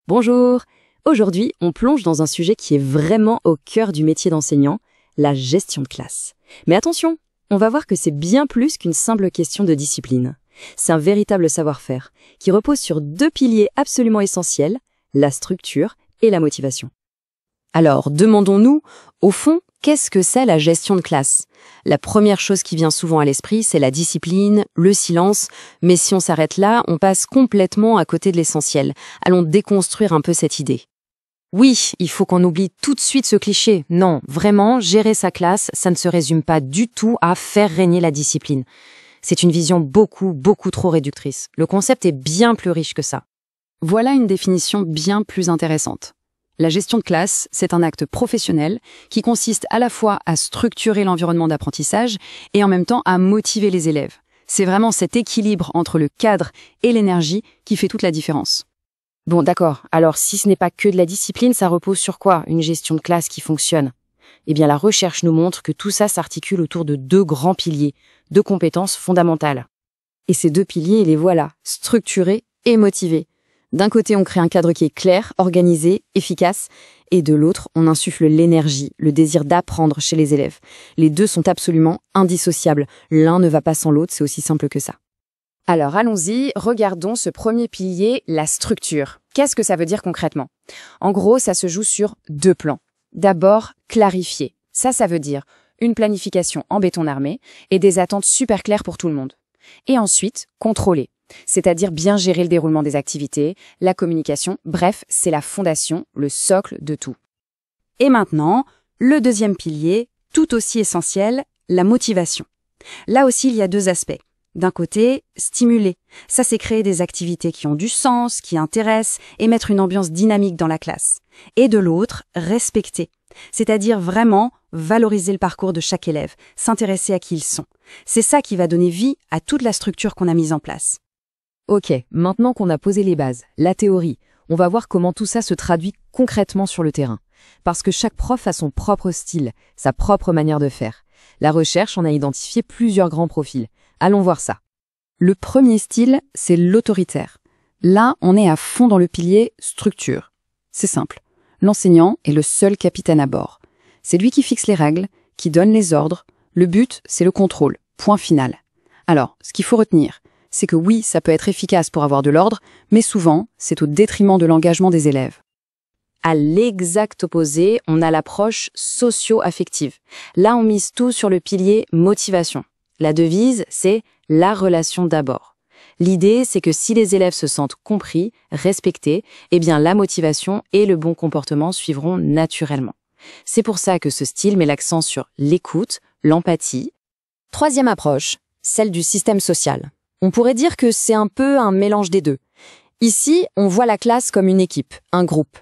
Bonjour! Aujourd'hui, on plonge dans un sujet qui est vraiment au cœur du métier d'enseignant, la gestion de classe. Mais attention, on va voir que c'est bien plus qu'une simple question de discipline. C'est un véritable savoir-faire qui repose sur deux piliers absolument essentiels, la structure et la motivation. Alors, demandons-nous, au fond, qu'est-ce que c'est la gestion de classe? La première chose qui vient souvent à l'esprit, c'est la discipline, le silence, mais si on s'arrête là, on passe complètement à côté de l'essentiel. Allons déconstruire un peu cette idée. Oui, il faut qu'on oublie tout de suite ce cliché. Non, vraiment, gérer sa classe, ça ne se résume pas du tout à faire régner la discipline. C'est une vision beaucoup trop réductrice. Le concept est bien plus riche que ça. Voilà une définition bien plus intéressante. La gestion de classe, c'est un acte professionnel qui consiste à la fois à structurer l'environnement d'apprentissage et en même temps à motiver les élèves. C'est vraiment cet équilibre entre le cadre et l'énergie qui fait toute la différence. Bon, d'accord. Alors, si ce n'est pas que de la discipline, ça repose sur quoi, une gestion de classe qui fonctionne? Eh bien, la recherche nous montre que tout ça s'articule autour de deux grands piliers, deux compétences fondamentales. Et ces deux piliers, les voilà, structurés et motivés. D'un côté, on crée un cadre qui est clair, organisé, efficace, et de l'autre, on insuffle l'énergie, le désir d'apprendre chez les élèves. Les deux sont absolument indissociables. L'un ne va pas sans l'autre, c'est aussi simple que ça. Alors, allons-y, regardons ce premier pilier, la structure. Qu'est-ce que ça veut dire concrètement? En gros, ça se joue sur deux plans. D'abord, clarifier. Ça veut dire une planification en béton armé et des attentes super claires pour tout le monde. Et ensuite, contrôler. C'est-à-dire bien gérer le déroulement des activités, la communication, bref, c'est la fondation, le socle de tout. Et maintenant, le deuxième pilier, tout aussi essentiel, la motivation. Là aussi, il y a deux aspects. D'un côté, stimuler. Ça, c'est créer des activités qui ont du sens, qui intéressent, et mettre une ambiance dynamique dans la classe. Et de l'autre, respecter. C'est-à-dire vraiment valoriser le parcours de chaque élève, s'intéresser à qui ils sont. C'est ça qui va donner vie à toute la structure qu'on a mise en place. Ok, maintenant qu'on a posé les bases, la théorie, on va voir comment tout ça se traduit concrètement sur le terrain. Parce que chaque prof a son propre style, sa propre manière de faire. La recherche en a identifié plusieurs grands profils. Allons voir ça. Le premier style, c'est l'autoritaire. Là, on est à fond dans le pilier structure. C'est simple. L'enseignant est le seul capitaine à bord. C'est lui qui fixe les règles, qui donne les ordres. Le but, c'est le contrôle. Point final. Alors, ce qu'il faut retenir, c'est que oui, ça peut être efficace pour avoir de l'ordre, mais souvent, c'est au détriment de l'engagement des élèves. À l'exact opposé, on a l'approche socio-affective. Là, on mise tout sur le pilier motivation. La devise, c'est la relation d'abord. L'idée, c'est que si les élèves se sentent compris, respectés, eh bien la motivation et le bon comportement suivront naturellement. C'est pour ça que ce style met l'accent sur l'écoute, l'empathie. Troisième approche, celle du système social. On pourrait dire que c'est un peu un mélange des deux. Ici, on voit la classe comme une équipe, un groupe.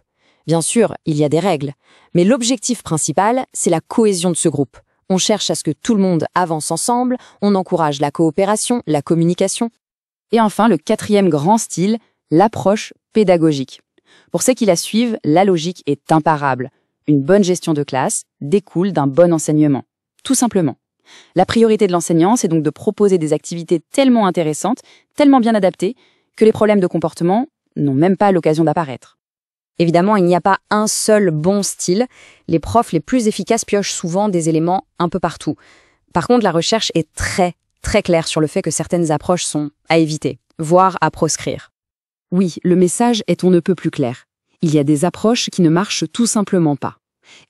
Bien sûr, il y a des règles, mais l'objectif principal, c'est la cohésion de ce groupe. On cherche à ce que tout le monde avance ensemble, on encourage la coopération, la communication. Et enfin, le quatrième grand style, l'approche pédagogique. Pour ceux qui la suivent, la logique est imparable. Une bonne gestion de classe découle d'un bon enseignement. Tout simplement. La priorité de l'enseignant, c'est donc de proposer des activités tellement intéressantes, tellement bien adaptées, que les problèmes de comportement n'ont même pas l'occasion d'apparaître. Évidemment, il n'y a pas un seul bon style. Les profs les plus efficaces piochent souvent des éléments un peu partout. Par contre, la recherche est très claire sur le fait que certaines approches sont à éviter, voire à proscrire. Oui, le message est on ne peut plus clair. Il y a des approches qui ne marchent tout simplement pas.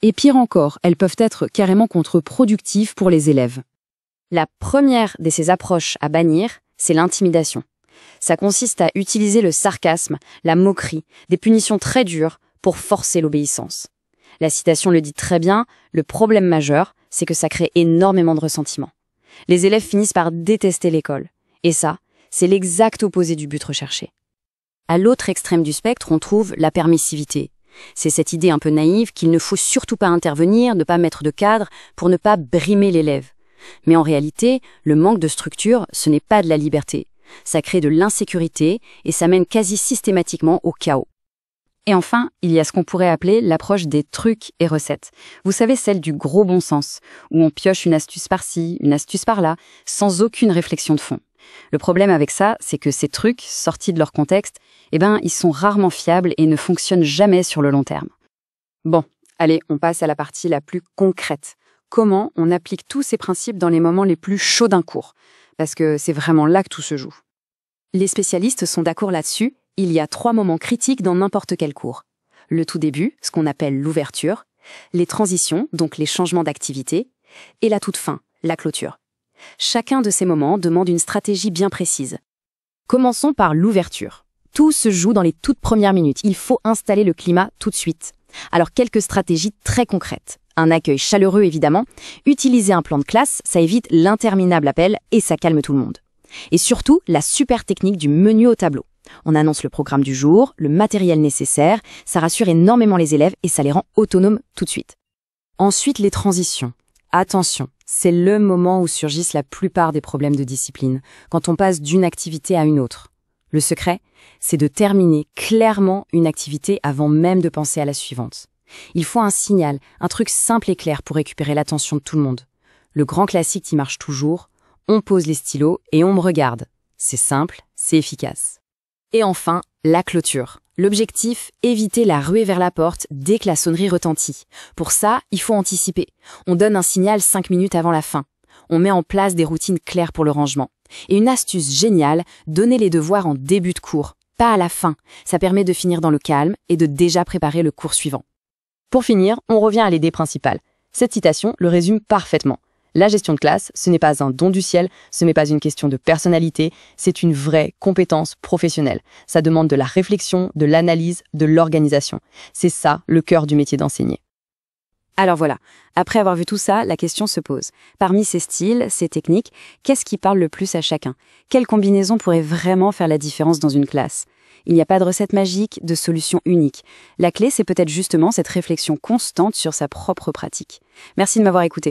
Et pire encore, elles peuvent être carrément contre-productives pour les élèves. La première de ces approches à bannir, c'est l'intimidation. Ça consiste à utiliser le sarcasme, la moquerie, des punitions très dures pour forcer l'obéissance. La citation le dit très bien, le problème majeur, c'est que ça crée énormément de ressentiment. Les élèves finissent par détester l'école. Et ça, c'est l'exact opposé du but recherché. À l'autre extrême du spectre, on trouve la permissivité. C'est cette idée un peu naïve qu'il ne faut surtout pas intervenir, ne pas mettre de cadre pour ne pas brimer l'élève. Mais en réalité, le manque de structure, ce n'est pas de la liberté. Ça crée de l'insécurité et ça mène quasi systématiquement au chaos. Et enfin, il y a ce qu'on pourrait appeler l'approche des trucs et recettes. Vous savez, celle du gros bon sens, où on pioche une astuce par-ci, une astuce par-là, sans aucune réflexion de fond. Le problème avec ça, c'est que ces trucs, sortis de leur contexte, ils sont rarement fiables et ne fonctionnent jamais sur le long terme. Bon, allez, on passe à la partie la plus concrète. Comment on applique tous ces principes dans les moments les plus chauds d'un cours? Parce que c'est vraiment là que tout se joue. Les spécialistes sont d'accord là-dessus, il y a 3 moments critiques dans n'importe quel cours. Le tout début, ce qu'on appelle l'ouverture, les transitions, donc les changements d'activité, et la toute fin, la clôture. Chacun de ces moments demande une stratégie bien précise. Commençons par l'ouverture. Tout se joue dans les toutes premières minutes. Il faut installer le climat tout de suite. Alors, quelques stratégies très concrètes. Un accueil chaleureux, évidemment. Utiliser un plan de classe, ça évite l'interminable appel et ça calme tout le monde. Et surtout, la super technique du menu au tableau. On annonce le programme du jour, le matériel nécessaire, ça rassure énormément les élèves et ça les rend autonomes tout de suite. Ensuite, les transitions. Attention, c'est le moment où surgissent la plupart des problèmes de discipline, quand on passe d'une activité à une autre. Le secret, c'est de terminer clairement une activité avant même de penser à la suivante. Il faut un signal, un truc simple et clair pour récupérer l'attention de tout le monde. Le grand classique qui marche toujours, on pose les stylos et on me regarde. C'est simple, c'est efficace. Et enfin, la clôture. L'objectif, éviter la ruée vers la porte dès que la sonnerie retentit. Pour ça, il faut anticiper. On donne un signal 5 minutes avant la fin. On met en place des routines claires pour le rangement. Et une astuce géniale, donner les devoirs en début de cours, pas à la fin. Ça permet de finir dans le calme et de déjà préparer le cours suivant. Pour finir, on revient à l'idée principale. Cette citation le résume parfaitement. La gestion de classe, ce n'est pas un don du ciel, ce n'est pas une question de personnalité, c'est une vraie compétence professionnelle. Ça demande de la réflexion, de l'analyse, de l'organisation. C'est ça le cœur du métier d'enseigner. Alors voilà, après avoir vu tout ça, la question se pose. Parmi ces styles, ces techniques, qu'est-ce qui parle le plus à chacun? Quelle combinaison pourrait vraiment faire la différence dans une classe? Il n'y a pas de recette magique, de solution unique. La clé, c'est peut-être justement cette réflexion constante sur sa propre pratique. Merci de m'avoir écouté.